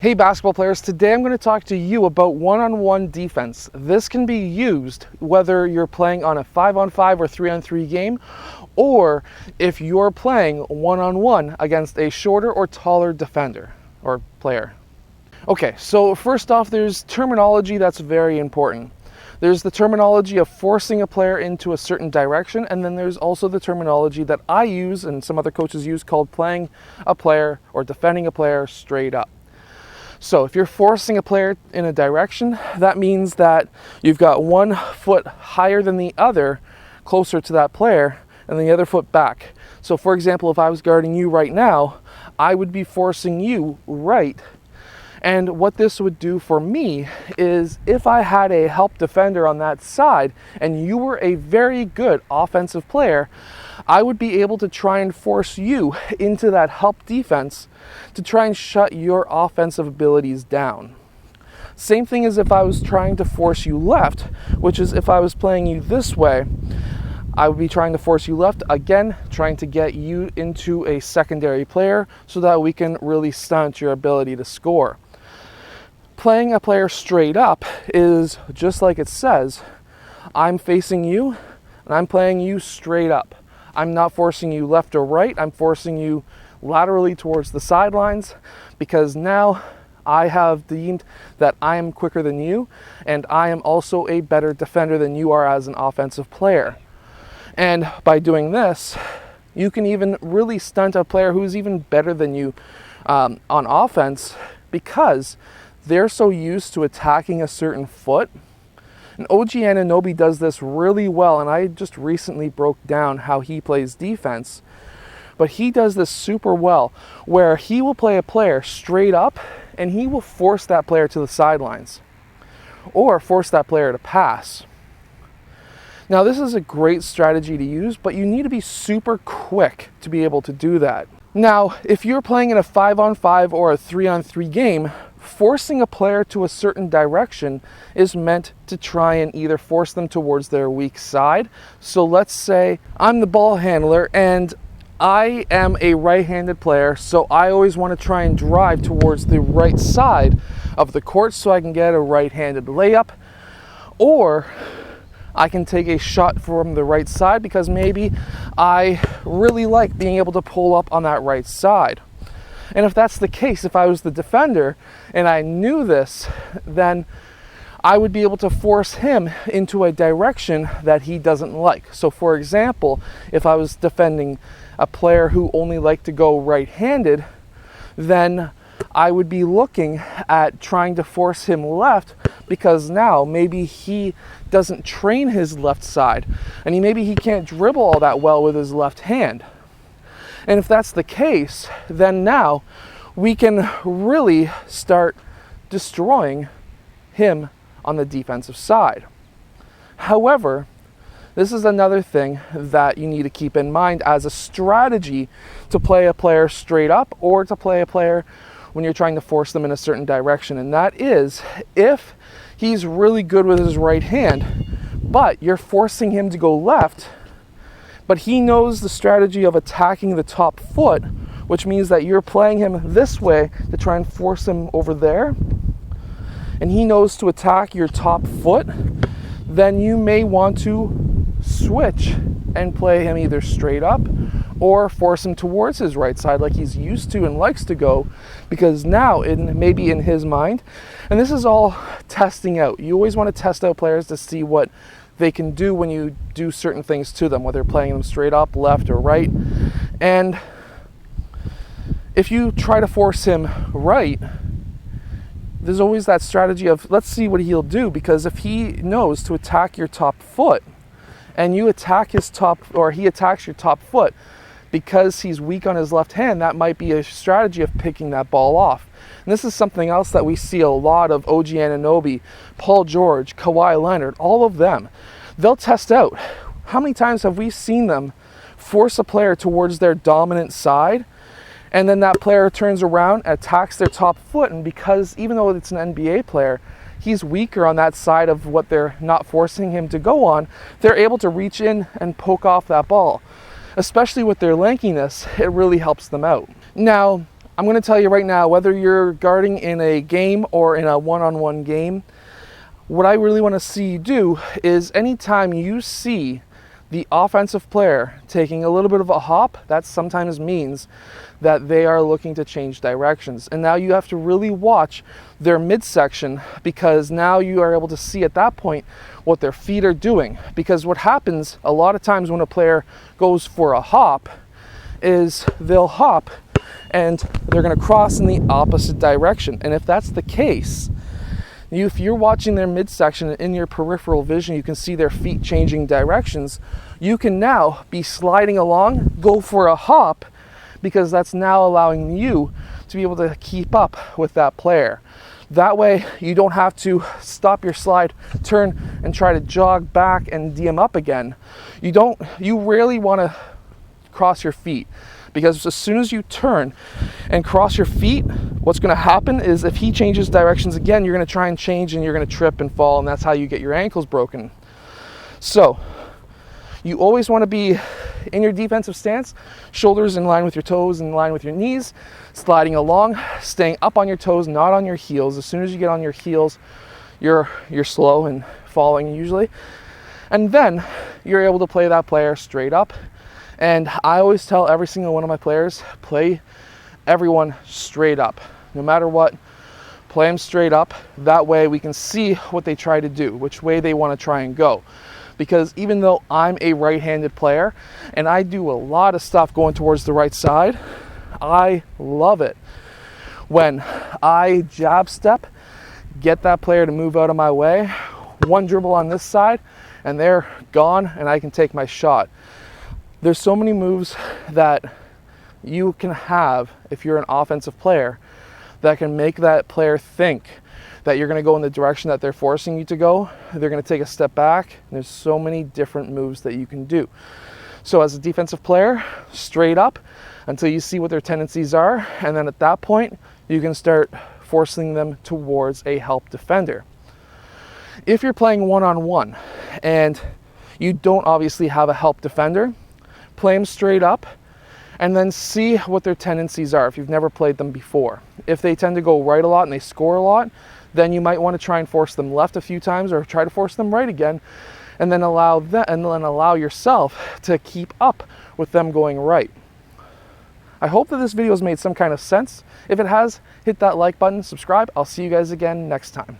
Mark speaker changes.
Speaker 1: Hey basketball players, today I'm going to talk to you about one-on-one defense. This can be used whether you're playing on a 5-on-5 or 3-on-3 game, or if you're playing one-on-one against a shorter or taller defender or player. Okay, so first off, there's terminology that's very important. There's the terminology of forcing a player into a certain direction, and then there's also the terminology that I use and some other coaches use called playing a player or defending a player straight up. So if you're forcing a player in a direction, that means that you've got one foot higher than the other, closer to that player, and the other foot back. So for example, if I was guarding you right now, I would be forcing you right. And what this would do for me is if I had a help defender on that side and you were a very good offensive player, I would be able to try and force you into that help defense to try and shut your offensive abilities down. Same thing as if I was trying to force you left, which is if I was playing you this way, I would be trying to force you left, again, trying to get you into a secondary player so that we can really stunt your ability to score. Playing a player straight up is just like it says. I'm facing you and I'm playing you straight up. I'm not forcing you left or right. I'm forcing you laterally towards the sidelines because now I have deemed that I am quicker than you and I am also a better defender than you are as an offensive player. And by doing this, you can even really stunt a player who's even better than you on offense because they're so used to attacking a certain foot. And OG Anunoby does this really well, and I just recently broke down how he plays defense. But he does this super well, where he will play a player straight up, and he will force that player to the sidelines, or force that player to pass. Now this is a great strategy to use, but you need to be super quick to be able to do that. Now, if you're playing in a 5-on-5 or a 3-on-3 game, forcing a player to a certain direction is meant to try and either force them towards their weak side. So let's say I'm the ball handler and I am a right-handed player, so I always want to try and drive towards the right side of the court so I can get a right-handed layup, or I can take a shot from the right side because maybe I really like being able to pull up on that right side. And if that's the case, if I was the defender and I knew this, then I would be able to force him into a direction that he doesn't like. So for example, if I was defending a player who only liked to go right-handed, then I would be looking at trying to force him left because now maybe he doesn't train his left side and maybe he can't dribble all that well with his left hand. And if that's the case, then now we can really start destroying him on the defensive side. However, this is another thing that you need to keep in mind as a strategy to play a player straight up or to play a player when you're trying to force them in a certain direction. And that is if he's really good with his right hand, but you're forcing him to go left, but he knows the strategy of attacking the top foot, which means that you're playing him this way to try and force him over there, and he knows to attack your top foot, then you may want to switch and play him either straight up or force him towards his right side like he's used to and likes to go, because now maybe in his mind, and this is all testing out. You always want to test out players to see what they can do when you do certain things to them, whether playing them straight up, left, or right. And if you try to force him right, there's always that strategy of let's see what he'll do, because if he knows to attack your top foot and you attack his top, or he attacks your top foot because he's weak on his left hand, that might be a strategy of picking that ball off. And this is something else that we see a lot of OG Anunoby, Paul George, Kawhi Leonard, all of them. They'll test out. How many times have we seen them force a player towards their dominant side, and then that player turns around, attacks their top foot, and because even though it's an NBA player, he's weaker on that side of what they're not forcing him to go on, they're able to reach in and poke off that ball. Especially with their lankiness, it really helps them out. Now, I'm going to tell you right now, whether you're guarding in a game or in a one-on-one game, what I really want to see you do is anytime you see the offensive player taking a little bit of a hop, that sometimes means that they are looking to change directions. And now you have to really watch their midsection, because now you are able to see at that point what their feet are doing. Because what happens a lot of times when a player goes for a hop is they'll hop and they're going to cross in the opposite direction. And if that's the case, if you're watching their midsection in your peripheral vision, you can see their feet changing directions. You can now be sliding along, go for a hop, because that's now allowing you to be able to keep up with that player. That way you don't have to stop your slide, turn, and try to jog back and DM up again. You rarely want to cross your feet, because as soon as you turn and cross your feet, what's going to happen is if he changes directions again, you're going to try and change and you're going to trip and fall, and that's how you get your ankles broken. So you always want to be in your defensive stance, shoulders in line with your toes, in line with your knees, sliding along, staying up on your toes, not on your heels. As soon as you get on your heels, you're slow and falling usually. And then you're able to play that player straight up. And I always tell every single one of my players, play everyone straight up. No matter what, play them straight up. That way we can see what they try to do, which way they want to try and go. Because even though I'm a right-handed player and I do a lot of stuff going towards the right side, I love it when I jab step, get that player to move out of my way, one dribble on this side, and they're gone and I can take my shot. There's so many moves that you can have if you're an offensive player that can make that player think that you're going to go in the direction that they're forcing you to go. They're going to take a step back. There's so many different moves that you can do. So as a defensive player, straight up until you see what their tendencies are, and then at that point, you can start forcing them towards a help defender. If you're playing one-on-one and you don't obviously have a help defender, play them straight up and then see what their tendencies are if you've never played them before. If they tend to go right a lot and they score a lot, then you might want to try and force them left a few times or try to force them right again, and then allow yourself to keep up with them going right. I hope that this video has made some kind of sense. If it has, hit that like button, subscribe. I'll see you guys again next time.